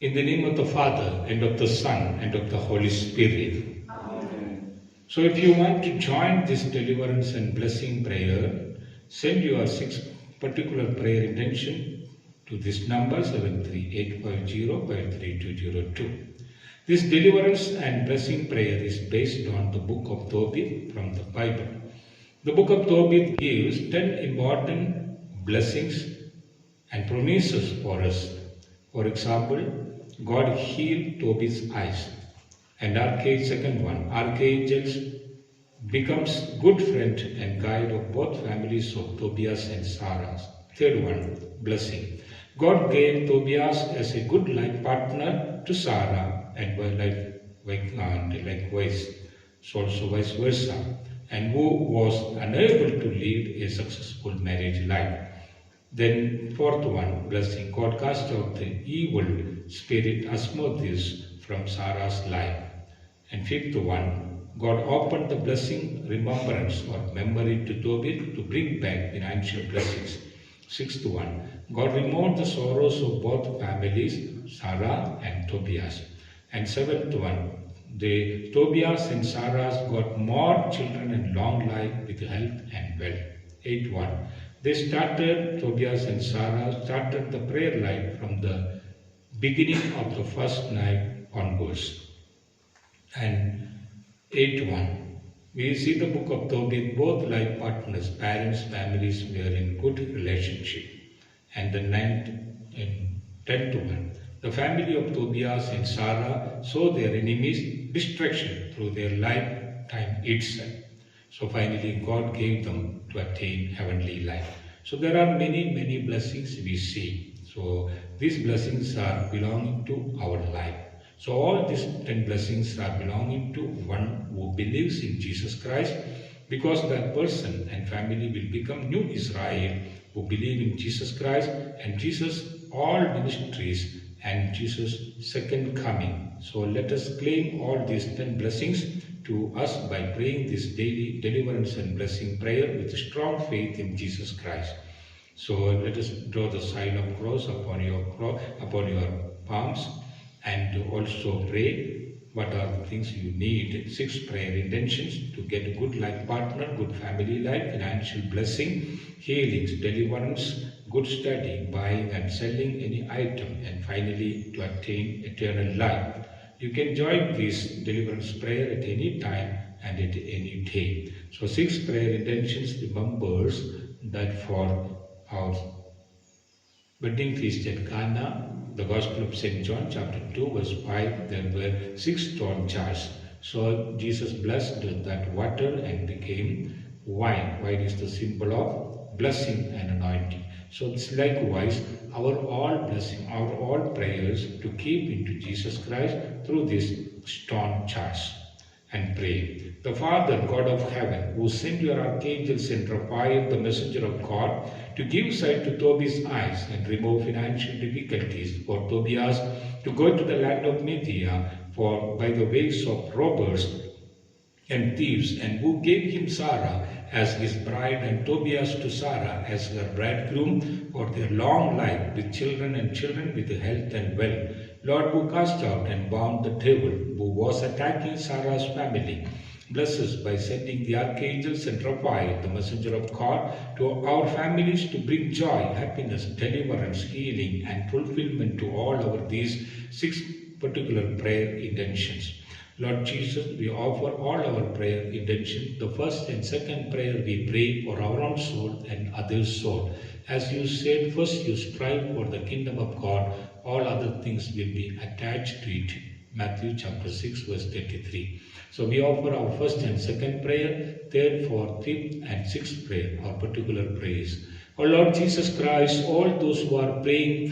In the name of the Father, and of the Son, and of the Holy Spirit. Amen. So if you want to join this deliverance and blessing prayer, send your 6 particular prayer intention to this number 73850532202. This deliverance and blessing prayer is based on the book of Tobit from the Bible. The book of Tobit gives 10 important blessings and promises for us. For example, God healed Tobit's eyes. And second one, Archangels becomes good friend and guide of both families of Tobias and Sarah. Third one, blessing. God gave Tobias as a good life partner to Sarah and likewise, so also vice versa, and who was unable to lead a successful marriage life. Then fourth one, blessing. God cast out the evil spirit Asmodeus from Sarah's life. And fifth one, God opened the blessing remembrance or memory to Tobit to bring back financial blessings. Sixth one, God removed the sorrows of both families, Sarah and Tobias. And seventh one, the Tobias and Sarah got more children and long life with health and wealth. Eighth one, Tobias and Sarah started the prayer life from the beginning of the first night onwards. And eighth one, we see the book of Tobit, both life partners, parents, families were in good relationship. And the tenth one, the family of Tobias and Sarah saw their enemies' destruction through their lifetime itself. So finally, God gave them to attain heavenly life. So there are many, many blessings we see. So these blessings are belonging to our life. So all these 10 blessings are belonging to one who believes in Jesus Christ, because that person and family will become new Israel who believe in Jesus Christ and Jesus' all ministries and Jesus' second coming. So let us claim all these 10 blessings to us by praying this daily deliverance and blessing prayer with strong faith in Jesus Christ. So let us draw the sign of cross upon your palms and also pray what are the things you need. 6 prayer intentions to get a good life partner, good family life, financial blessing, healings, deliverance, good study, buying and selling any item, and finally to attain eternal life. You can join this deliverance prayer at any time and at any day. So 6 prayer intentions remembers that for our wedding feast at Cana, the Gospel of St. John chapter 2 verse 5, there were 6 stone jars. So Jesus blessed that water and became wine. Wine is the symbol of blessing and anointing. So it's likewise our all blessing, our all prayers to keep into Jesus Christ through these stone jars. And pray. The Father, God of heaven, who sent your archangels and Raphael, the messenger of God, to give sight to Tobias' eyes and remove financial difficulties for Tobias to go to the land of Media by the ways of robbers and thieves, and who gave him Sarah as his bride and Tobias to Sarah as her bridegroom for their long life with children and children with health and wealth. Lord, who cast out and bound the devil who was attacking Sarah's family, bless us by sending the archangels and Raphael, the messenger of God, to our families to bring joy, happiness, deliverance, healing, and fulfillment to all these 6 particular prayer intentions. Lord Jesus, we offer all our prayer intentions. The first and second prayer we pray for our own soul and others' soul. As you said, first you strive for the kingdom of God, all other things will be attached to it. Matthew chapter 6 verse 33. So we offer our first and second prayer, third, fourth, fifth and sixth prayer, our particular prayers. O Lord Jesus Christ, all those who are praying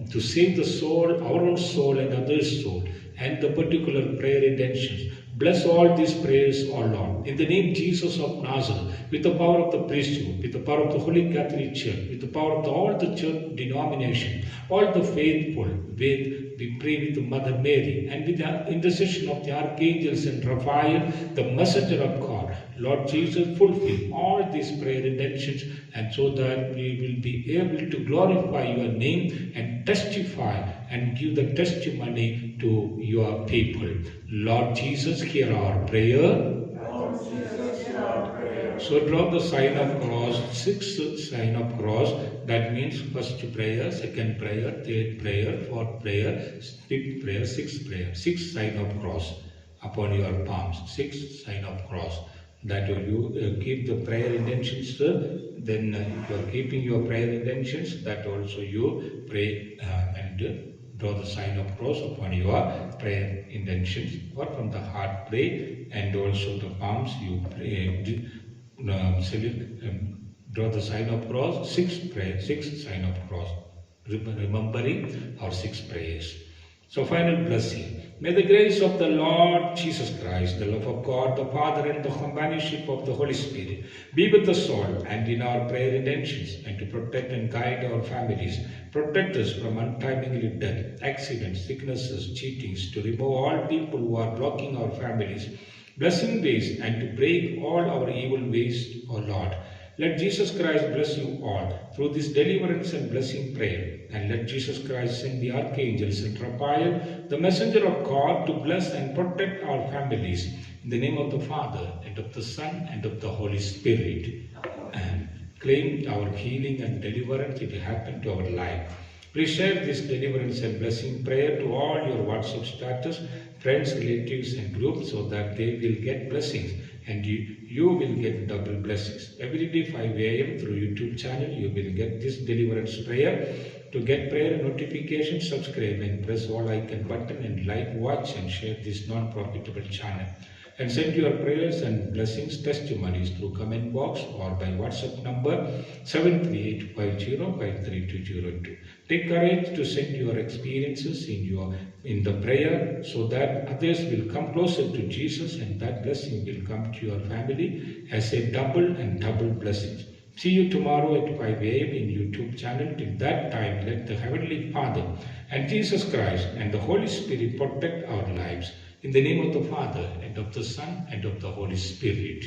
to save the soul, our own soul and others' soul, and the particular prayer intentions, bless all these prayers, O Lord. In the name Jesus of Nazareth, with the power of the priesthood, with the power of the Holy Catholic Church, with the power of all the church denomination, all the faithful, we pray with Mother Mary and with the intercession of the archangels and Raphael, the messenger of God. Lord Jesus, fulfill all these prayer intentions, and so that we will be able to glorify your name and testify and give the testimony to your people. Lord Jesus, hear our prayer. So draw the sign of cross, sixth sign of cross. That means first prayer, second prayer, third prayer, fourth prayer, fifth prayer, sixth prayer. Sixth sign of cross upon your palms. Sixth sign of cross. That you keep the prayer intentions. Then if you are keeping your prayer intentions, that also you pray and draw the sign of cross upon your prayer intentions, or from the heart pray, and also the palms you pray. Draw the sign of cross, sixth sign of cross, remembering our six prayers. So final blessing. May the grace of the Lord Jesus Christ, the love of God the Father, and the companionship of the Holy Spirit be with us all and in our prayer intentions, and to protect and guide our families, protect us from untimely death, accidents, sicknesses, cheatings, to remove all people who are blocking our families, blessing ways, and to break all our evil ways, O Lord. Let Jesus Christ bless you all through this deliverance and blessing prayer. And let Jesus Christ send the archangels and Raphael, the messenger of God, to bless and protect our families. In the name of the Father, and of the Son, and of the Holy Spirit. And claim our healing and deliverance. It will happen to our life. Please share this deliverance and blessing prayer to all your WhatsApp status, friends, relatives, and groups, so that they will get blessings and you will get double blessings. Every day 5 a.m. through YouTube channel, you will get this deliverance prayer. To get prayer notifications, subscribe and press all icon button, and like, watch, and share this non-profitable channel. And send your prayers and blessings, testimonies through comment box or by WhatsApp number 738505322. Take courage to send your experiences in the prayer, so that others will come closer to Jesus, and that blessing will come to your family as a double blessings. See you tomorrow at 5 a.m. in YouTube channel. Till that time, let the Heavenly Father and Jesus Christ and the Holy Spirit protect our lives. In the name of the Father, and of the Son, and of the Holy Spirit.